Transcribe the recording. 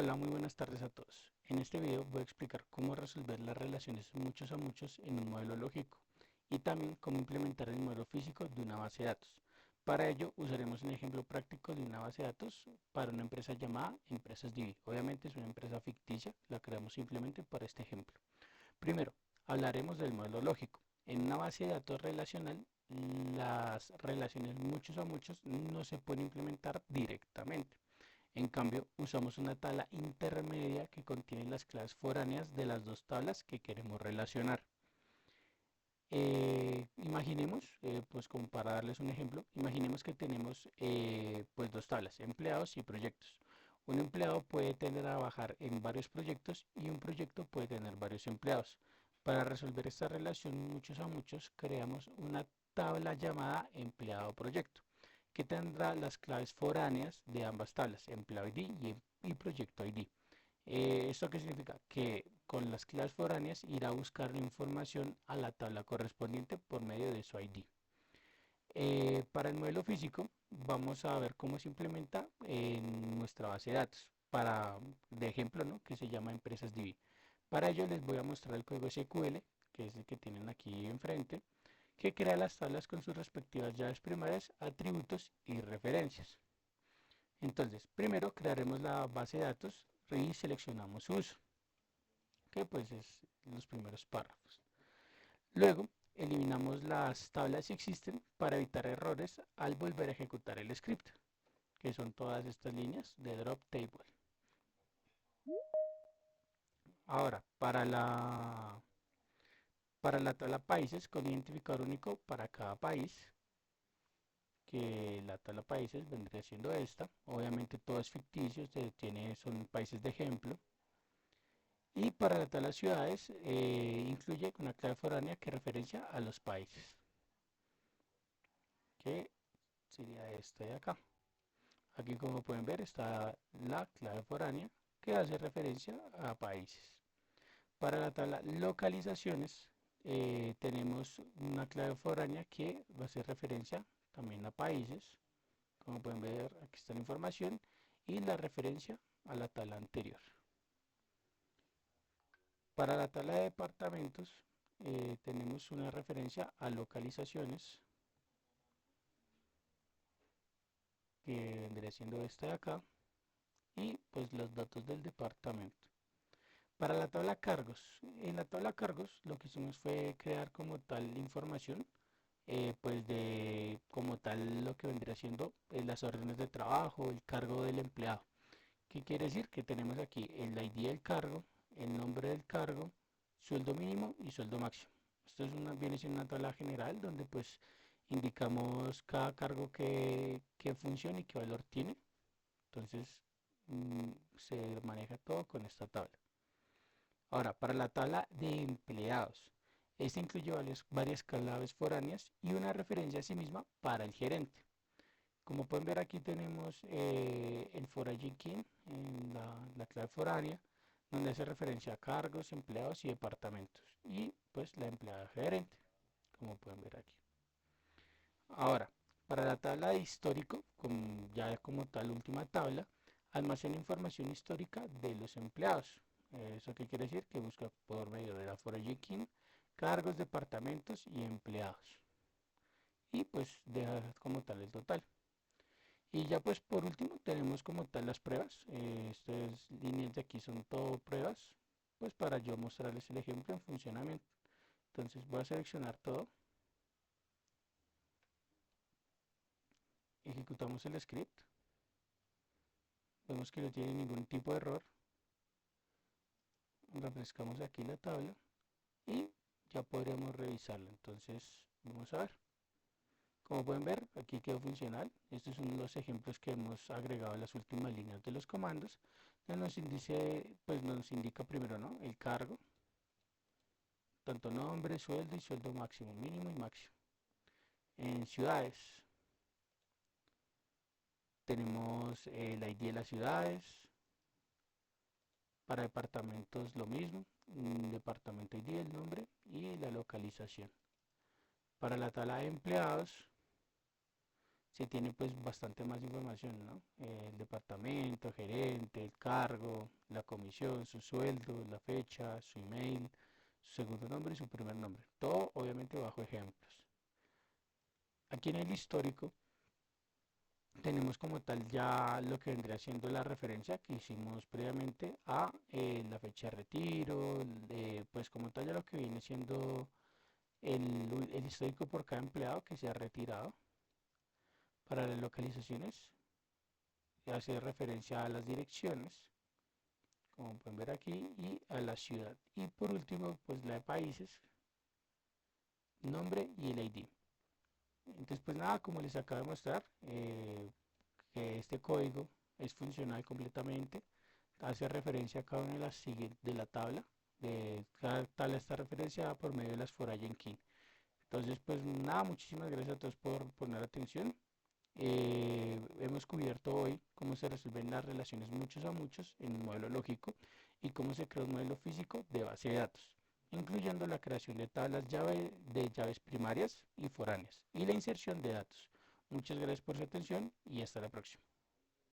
Hola, muy buenas tardes a todos. En este video voy a explicar cómo resolver las relaciones muchos a muchos en un modelo lógico y también cómo implementar el modelo físico de una base de datos. Para ello usaremos un ejemplo práctico de una base de datos para una empresa llamada Empresas Divi. Obviamente es una empresa ficticia, la creamos simplemente para este ejemplo. Primero, hablaremos del modelo lógico. En una base de datos relacional, las relaciones muchos a muchos no se pueden implementar directamente. En cambio, usamos una tabla intermedia que contiene las claves foráneas de las dos tablas que queremos relacionar. Imaginemos, pues como para darles un ejemplo, imaginemos que tenemos pues dos tablas, empleados y proyectos. Un empleado puede tener a trabajar en varios proyectos y un proyecto puede tener varios empleados. Para resolver esta relación muchos a muchos, creamos una tabla llamada empleado-proyecto, que tendrá las claves foráneas de ambas tablas, empleado ID y proyecto ID. ¿Esto qué significa? Que con las claves foráneas irá a buscar la información a la tabla correspondiente por medio de su ID. Para el modelo físico vamos a ver cómo se implementa en nuestra base de datos. De ejemplo, ¿no? Que se llama Empresas DB. Para ello les voy a mostrar el código SQL, que es el que tienen aquí enfrente, que crea las tablas con sus respectivas llaves primarias, atributos y referencias. Entonces, primero crearemos la base de datos y seleccionamos su uso, que pues es los primeros párrafos. Luego, eliminamos las tablas si existen para evitar errores al volver a ejecutar el script, que son todas estas líneas de drop table. Ahora, para la tabla países con identificador único para cada país, que la tabla países vendría siendo esta. Obviamente todo es ficticio, son países de ejemplo. Y para la tabla ciudades incluye una clave foránea que referencia a los países, que sería esta de acá. Aquí como pueden ver está la clave foránea que hace referencia a países. Para la tabla localizaciones tenemos una clave foránea que va a hacer referencia también a países. Como pueden ver aquí está la información y la referencia a la tabla anterior. Para la tabla de departamentos tenemos una referencia a localizaciones que vendría siendo esta de acá y pues los datos del departamento. Para la tabla cargos, en la tabla cargos lo que hicimos fue crear como tal información, pues de como tal lo que vendría siendo las órdenes de trabajo, el cargo del empleado. ¿Qué quiere decir? Que tenemos aquí el ID del cargo, el nombre del cargo, sueldo mínimo y sueldo máximo. Esto viene siendo una tabla general donde pues indicamos cada cargo qué función y qué valor tiene. Entonces se maneja todo con esta tabla. Ahora, para la tabla de empleados, esta incluye varias claves foráneas y una referencia a sí misma para el gerente. Como pueden ver aquí tenemos el foraging key en la clave foránea, donde hace referencia a cargos, empleados y departamentos. Y pues la empleada gerente, como pueden ver aquí. Ahora, para la tabla de histórico, ya como tal última tabla, almacena información histórica de los empleados. ¿Eso qué quiere decir? Que busca por medio de la foraging key cargos, departamentos y empleados. Y pues deja como tal el total. Y ya pues por último tenemos como tal las pruebas. Estas líneas de aquí son todo pruebas, pues para yo mostrarles el ejemplo en funcionamiento. Entonces voy a seleccionar todo, ejecutamos el script, vemos que no tiene ningún tipo de error, refrescamos aquí la tabla y ya podremos revisarla. Entonces vamos a ver. Como pueden ver, aquí quedó funcional. Estos son los ejemplos que hemos agregado en las últimas líneas de los comandos. Pues nos indica primero, ¿no? El cargo, tanto nombre, sueldo y sueldo máximo, mínimo y máximo. En ciudades tenemos el ID de las ciudades. Para departamentos lo mismo, departamento ID, el nombre y la localización. Para la tabla de empleados se tiene pues bastante más información, ¿no? El departamento, gerente, el cargo, la comisión, su sueldo, la fecha, su email, su segundo nombre y su primer nombre. Todo obviamente bajo ejemplos. Aquí en el histórico tenemos como tal ya lo que vendría siendo la referencia que hicimos previamente a la fecha de retiro, pues como tal ya lo que viene siendo el histórico por cada empleado que se ha retirado. Para las localizaciones hace referencia a las direcciones, como pueden ver aquí, y a la ciudad. Y por último, pues la de países, nombre y el ID. Entonces, pues nada, como les acabo de mostrar, que este código es funcional completamente, hace referencia a cada una de las de la tabla. Cada tabla está referenciada por medio de las for key. Entonces, pues nada, muchísimas gracias a todos por poner atención. Hemos cubierto hoy cómo se resuelven las relaciones muchos a muchos en un modelo lógico y cómo se crea un modelo físico de base de datos, incluyendo la creación de tablas de llaves primarias y foráneas y la inserción de datos. Muchas gracias por su atención y hasta la próxima.